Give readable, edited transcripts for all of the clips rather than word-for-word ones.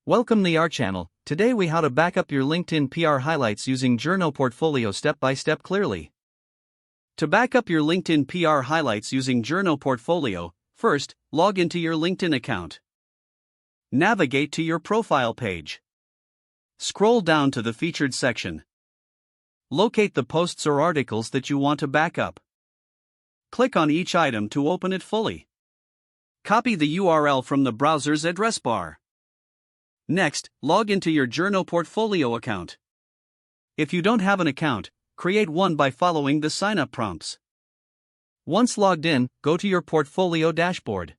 Welcome to our channel. Today we how to back up your LinkedIn PR highlights using Journo Portfolio step by step clearly. To back up your LinkedIn PR highlights using Journo Portfolio, first, log into your LinkedIn account. Navigate to your profile page. Scroll down to the featured section. Locate the posts or articles that you want to back up. Click on each item to open it fully. Copy the URL from the browser's address bar. Next, log into your Journo Portfolio account. If you don't have an account, create one by following the sign-up prompts. Once logged in, go to your portfolio dashboard.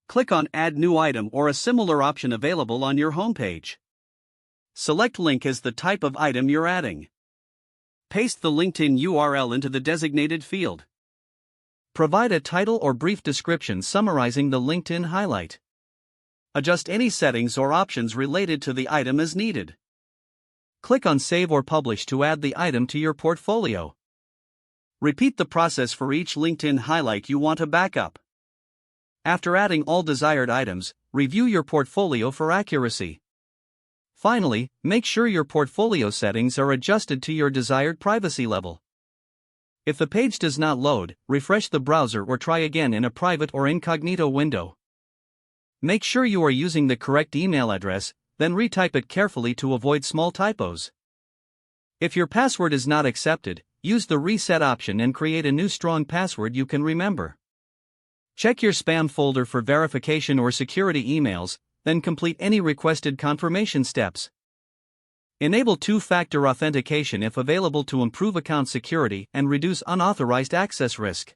Click on Add New Item or a similar option available on your homepage. Select Link as the type of item you're adding. Paste the LinkedIn URL into the designated field. Provide a title or brief description summarizing the LinkedIn highlight. Adjust any settings or options related to the item as needed. Click on Save or Publish to add the item to your portfolio. Repeat the process for each LinkedIn highlight you want to back up. After adding all desired items, review your portfolio for accuracy. Finally, make sure your portfolio settings are adjusted to your desired privacy level. If the page does not load, refresh the browser or try again in a private or incognito window. Make sure you are using the correct email address, then retype it carefully to avoid small typos. If your password is not accepted, use the reset option and create a new strong password you can remember. Check your spam folder for verification or security emails, then complete any requested confirmation steps. Enable two-factor authentication if available to improve account security and reduce unauthorized access risk.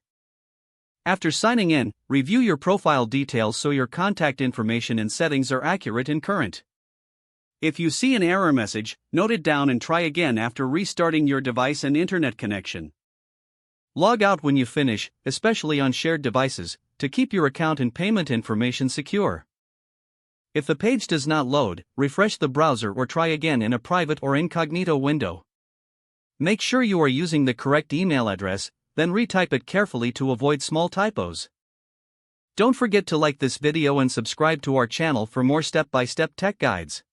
After signing in, review your profile details so your contact information and settings are accurate and current. If you see an error message, note it down and try again after restarting your device and internet connection. Log out when you finish, especially on shared devices, to keep your account and payment information secure. If the page does not load, refresh the browser or try again in a private or incognito window. Make sure you are using the correct email address, then retype it carefully to avoid small typos. Don't forget to like this video and subscribe to our channel for more step-by-step tech guides.